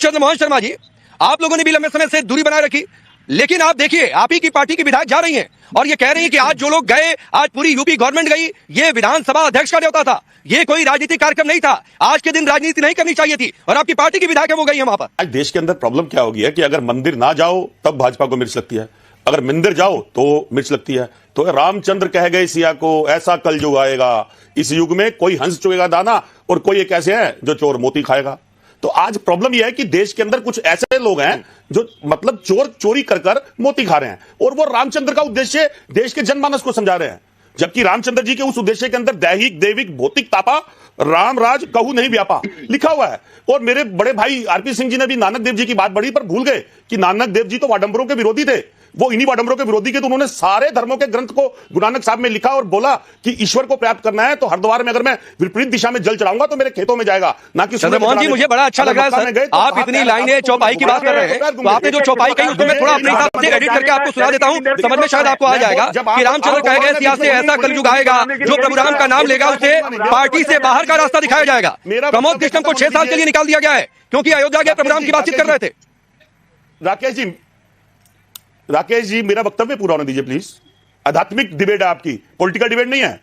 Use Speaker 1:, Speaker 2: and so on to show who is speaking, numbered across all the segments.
Speaker 1: चंद्रमोहन शर्मा जी, आप लोगों ने भी लंबे समय से दूरी बनाए रखी, लेकिन आप देखिए आप ही की पार्टी की विधायक जा रही हैं और ये कह रही हैं कि आज जो लोग गए, आज पूरी यूपी गवर्नमेंट गई, ये विधानसभा अध्यक्ष का न्योता था, ये कोई राजनीतिक कार्यक्रम नहीं था। आज के दिन राजनीति नहीं करनी चाहिए थी और आपकी पार्टी की विधायक है वो गई है वहां पर।
Speaker 2: आज देश के अंदर प्रॉब्लम क्या हो गई है कि अगर मंदिर ना जाओ तब भाजपा को मिर्च लगती है, अगर मंदिर जाओ तो मिर्च लगती है। तो रामचंद्र कह गए सिया को, ऐसा कल युग आएगा, इस युग में कोई हंस चुगेगा दाना और कोई एक ऐसे है जो चोर मोती खाएगा। तो आज प्रॉब्लम यह है कि देश के अंदर कुछ ऐसे लोग हैं जो मतलब चोरी कर कर मोती खा रहे हैं और वो रामचंद्र का उद्देश्य देश के जनमानस को समझा रहे हैं, जबकि रामचंद्र जी के उस उद्देश्य के अंदर दैहिक देविक भौतिक तापा राम राज कहू नहीं व्यापा लिखा हुआ है। और मेरे बड़े भाई आरपी सिंह जी ने भी नानक देव जी की बात बढ़ी पर भूल गए कि नानक देव जी तो आडंबरों के विरोधी थे, वो इन्हीं आडंबरों के विरोधी के तो उन्होंने सारे धर्मों के ग्रंथ को गुरु नानक साहब में लिखा और बोला कि ईश्वर को प्राप्त करना है तो हरिद्वार में अगर मैं विपरीत दिशा में जल चढ़ाऊंगा तो मेरे खेतों में जाएगा, ना कि
Speaker 1: चंद्रमोहन जी मुझे बड़ा अच्छा लग रहा है सर, आप इतनी लाइनें चौपाई की बात कर रहे हैं, तो आपने जो चौपाई कही उसको मैं थोड़ा अपने हिसाब से एडिट करके आपको सुना देता हूं, समझ में शायद आपको आ जाएगा कि रामचंद्र कह गए सिया से ऐसा कलयुग आएगा, जो प्रभु राम का नाम लेगा उसे पार्टी से बाहर का रास्ता दिखाया जाएगा। प्रमोद कृष्णम को 6 साल के लिए निकाल दिया गया है क्योंकि अयोध्या के प्रभु राम की बातचीत कर रहे थे।
Speaker 2: राकेश जी मेरा वक्तव्य पूरा होने दीजिए प्लीज। आध्यात्मिक डिबेट है आपकी, पॉलिटिकल डिबेट नहीं है।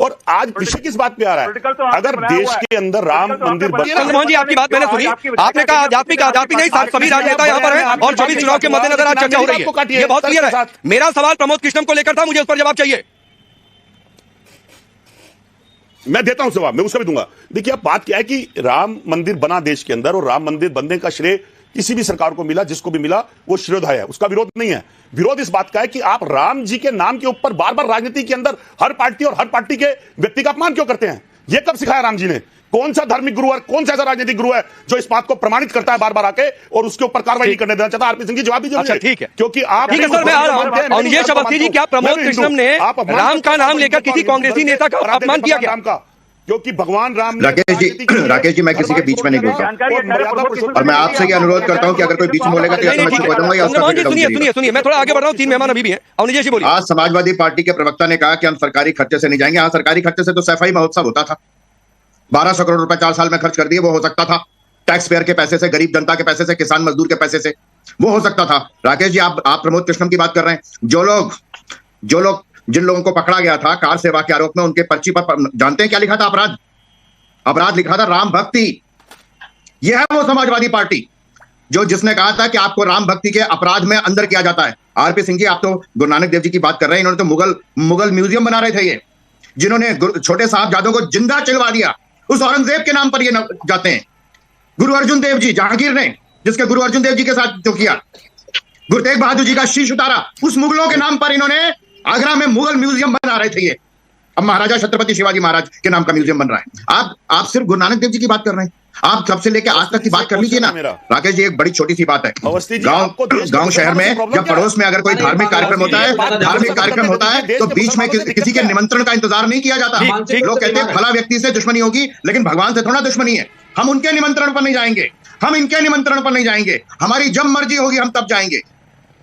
Speaker 2: और आज विषय किस बात पे आ रहा है? अगर देश के अंदर राम मंदिर
Speaker 1: चंद्रमोहन जी आपकी बात मैंने सुनी, आपने कहा आध्यात्मिक नहीं, सभी राजनेता यहाँ पर हैं और 24 चुनाव के मद्देनजर आज चर्चा हो रही है, ये बहुत क्लियर है। मेरा सवाल प्रमोद कृष्णम को लेकर था, मुझे उस पर जवाब चाहिए।
Speaker 2: मैं देता हूं जवाब, मैं उसका भी दूंगा। देखिए अब बात क्या है कि राम मंदिर बना देश के अंदर और राम मंदिर बनने का श्रेय किसी भी सरकार को मिला, जिसको भी मिला वो श्रेयोदय है, उसका विरोध नहीं है। विरोध इस बात का है कि आप राम जी के नाम के ऊपर बार बार राजनीति के अंदर हर पार्टी और हर पार्टी के व्यक्ति का अपमान क्यों करते हैं? ये कब सिखाया राम जी ने? कौन सा धार्मिक गुरु है, कौन सा ऐसा राजनीतिक गुरु है जो इस बात को प्रमाणित करता है बार बार आके और उसके ऊपर कार्रवाई नहीं करने देना चाहता? आरपी सिंह जी जवाब दीजिए।
Speaker 1: अच्छा ठीक है,
Speaker 2: क्योंकि आप
Speaker 1: ठीक है सर, मैं आ रहा हूं। और ये अवस्थी जी, क्या प्रमोद कृष्णम ने राम का नाम लेकर किसी कांग्रेसी नेता का अपमान किया क्या?
Speaker 2: क्योंकि भगवान राम
Speaker 3: राकेश जी मैं किसी के बीच में नहीं बोलता और मैं आपसे ये अनुरोध करता हूं कि अगर कोई बीच में बोलेगा तो या तो मैं चुप हो जाऊंगा या उसका
Speaker 1: सुनिए, मैं थोड़ा आगे बढ़ रहा हूं, 3 मेहमान अभी भी हैं। अवनीश जी बोलिए।
Speaker 3: आज समाजवादी पार्टी के प्रवक्ता ने कहा कि हम सरकारी खर्चे से नहीं जाएंगे। हाँ, सरकारी खर्चे से तो सफाई महोत्सव होता था, 1200 करोड़ रुपए 4 साल में खर्च कर दिए, वो हो सकता था। टैक्स पेयर के पैसे से, गरीब जनता के पैसे से, किसान मजदूर के पैसे से वो हो सकता था। राकेश जी आप प्रमोद कृष्णम की बात कर रहे हैं। जिन लोगों को पकड़ा गया था कार सेवा के आरोप में, उनके पर्ची पर जानते हैं क्या लिखा था? अपराध लिखा था राम भक्ति। यह है वो समाजवादी पार्टी जिसने कहा था कि आपको राम भक्ति के अपराध में अंदर किया जाता है। आरपी सिंह जी आप तो गुरु नानक देव जी की बात कर रहे हैं, इन्होंने तो मुगल म्यूजियम बना रहे थे ये, जिन्होंने छोटे साहबजादों को जिंदा चिलवा दिया। उस औरंगजेब के नाम पर ये जाते हैं। गुरु अर्जुन देव जी, जहांगीर ने जिसके गुरु अर्जुन देव जी के साथ जो किया, गुरु तेग बहादुर जी का शीश उतारा, उस मुगलों के नाम पर इन्होंने आगरा में मुगल म्यूजियम बना रहे थे ये। अब महाराजा छत्रपति शिवाजी महाराज के नाम का म्यूजियम बन रहा है। आप सिर्फ गुरु नानक देव जी की बात कर रहे हैं। आप सबसे लेकर आज तक की बात कर लीजिए ना राकेश जी। एक बड़ी छोटी सी बात है, गांव शहर में जब पड़ोस में अगर कोई धार्मिक कार्यक्रम होता है तो बीच में किसी के निमंत्रण का इंतजार नहीं किया जाता। लोग कहते हैं फला व्यक्ति से दुश्मनी होगी, लेकिन भगवान से थोड़ा दुश्मनी है। हम उनके निमंत्रण पर नहीं जाएंगे, हम इनके निमंत्रण पर नहीं जाएंगे, हमारी जब मर्जी होगी हम तब जाएंगे।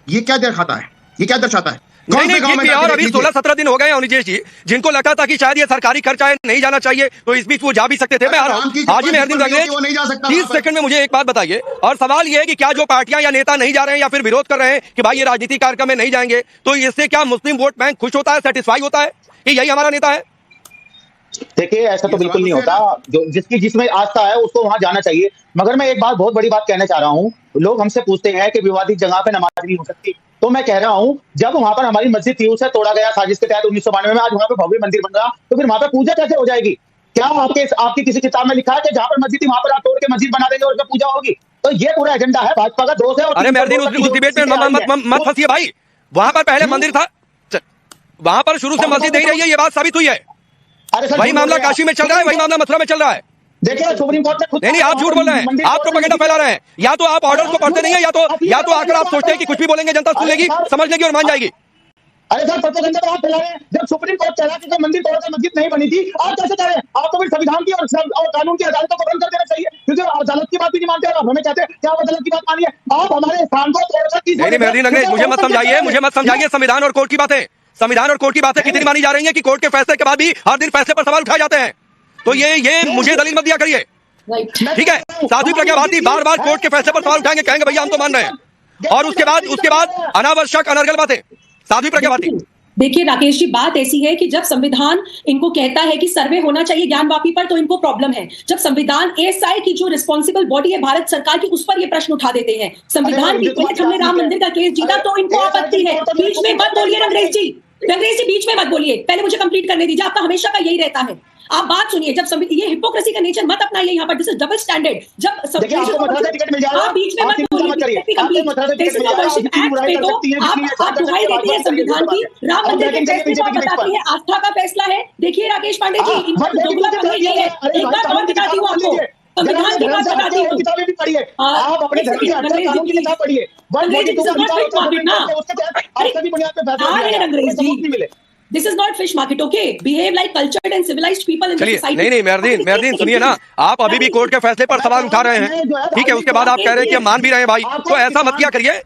Speaker 3: ये क्या दर्शाता है? ये क्या दर्शाता है?
Speaker 1: नहीं, और अभी 16-17 दिन हो गए अवनीश जी, जिनको लगता था कि शायद ये सरकारी खर्चा है, नहीं जाना चाहिए, तो इस बीच वो जा भी सकते थे। मैं आज ही मेहरदीन रंगरेज 30 सेकंड में मुझे एक बात बताइए, और सवाल ये है कि क्या जो पार्टियां या नेता नहीं जा रहे हैं या फिर विरोध कर रहे हैं कि भाई ये राजनीतिक कार्यक्रम में नहीं जाएंगे, तो इससे क्या मुस्लिम वोट बैंक खुश होता है, सेटिस्फाई होता है कि यही हमारा नेता है?
Speaker 4: देखिए ऐसा तो बिल्कुल नहीं होता। जो जिसमें आस्था है उसको वहां जाना चाहिए। मगर मैं एक बात, बहुत बड़ी बात कहना चाह रहा हूँ। लोग हमसे पूछते हैं कि विवादित जगह पे नमाज नहीं हो सकती, तो मैं कह रहा हूँ जब वहां पर हमारी मस्जिद थी उसे तोड़ा गया साजिश के तहत 1992 में, आज वहां पे भव्य मंदिर बन रहा, तो फिर वहां पे पूजा कैसे हो जाएगी? क्या आपकी किसी किताब में लिखा है कि जहां पर मस्जिद थी वहां पर आप तोड़ के मस्जिद बना देंगे और उसमें पूजा होगी? तो ये पूरा एजेंडा है, भाजपा का दोष है।
Speaker 1: अरे मेहरदीन उस डिबेट में मत फंसिए भाई। वहां पर पहले मंदिर था, वहां पर शुरू से मस्जिद नहीं रही है, ये बात साबित हुई है। वही मामला काशी में चल रहा है, वही मामला मथुरा में चल रहा है।
Speaker 4: देखिए सुप्रीम कोर्ट ने खुद
Speaker 1: नहीं, आप झूठ बोल रहे हैं, आप प्रोपेगेंडा फैला रहे हैं। या तो आप ऑर्डर को पढ़ते नहीं है, या तो आकर आप सोचते हैं कि कुछ भी बोलेंगे जनता सुन लेगी, समझ लेगी और मान जाएगी।
Speaker 4: अरे सर प्रोपेगेंडा तो आप फैला रहे हैं। जब सुप्रीम कोर्ट कह रहा कि मंदिर तोड़कर मस्जिद नहीं बनी थी, आप कैसे कह रहे हैं? आपको फिर संविधान की और कानून की अदालतों को बंद कर देना चाहिए, क्योंकि अदालत की बात भी नहीं मानते और हमें कहते हैं क्या आप अदालत की बात मानिए? आप हमारे स्थान को तोड़कर
Speaker 1: नहीं, मेहरदीन रंगरेज मुझे मत समझाइए संविधान और कोर्ट की बातें। संविधान और कोर्ट की बातें कितनी मानी जा रही है कि कोर्ट के फैसले के बाद भी हर दिन फैसले पर सवाल उठाए जाते हैं। तो ये मुझे दलील मत दिया करिए। ठीक है, साध्वी प्रज्ञा भारती बार बार कोर्ट के फैसले पर सवाल उठाएंगे, कहेंगे भैया हम तो मान रहे हैं, और उसके बाद अनावश्यक अनर्गल बातें साध्वी प्रज्ञा भारती।
Speaker 5: देखिए राकेश जी, बात ऐसी है कि जब संविधान इनको कहता है कि सर्वे होना चाहिए ज्ञानवापी पर, तो इनको प्रॉब्लम है। जब संविधान एएसआई की जो रिस्पॉन्सिबल बॉडी है भारत सरकार की, उस पर ये प्रश्न उठा देते हैं। संविधान की पहले हमने राम मंदिर का केस जीता तो इनको आपत्ति है। बीच में मत बोलिए रंगरेज जी, बीच में मत बोलिए, पहले मुझे कंप्लीट करने दीजिए। आपका हमेशा का यही रहता है, आप बात सुनिए। जब ये हिपोक्रेसी का नेचर मत अपनाइए यहाँ पर, दिस इज डबल स्टैंडर्ड। जब आप बीच में मत बोलिए, आप दुहाई देती है संविधान की, राम मंदिर के फैसले को आप बताती है आस्था का फैसला है। देखिए राकेश पांडे जी, इनका दोगला काम ये है। एक बात और बताती हूँ आपको, संविधान की बात बताती हूँ,
Speaker 4: किताबें भी पढ़िए आप, अपने घर की कानून की किताब पढ़िए, मिले।
Speaker 5: This is not fish market, okay? Behave like cultured and civilized people in the
Speaker 1: चलिए,
Speaker 5: society.
Speaker 1: नहीं मेहरदीन सुनिए ना, आप अभी भी कोर्ट के फैसले पर सवाल उठा रहे हैं, ठीक है, उसके बाद आप कह रहे हैं कि हम मान भी रहे हैं भाई, तो ऐसा मत किया करिए।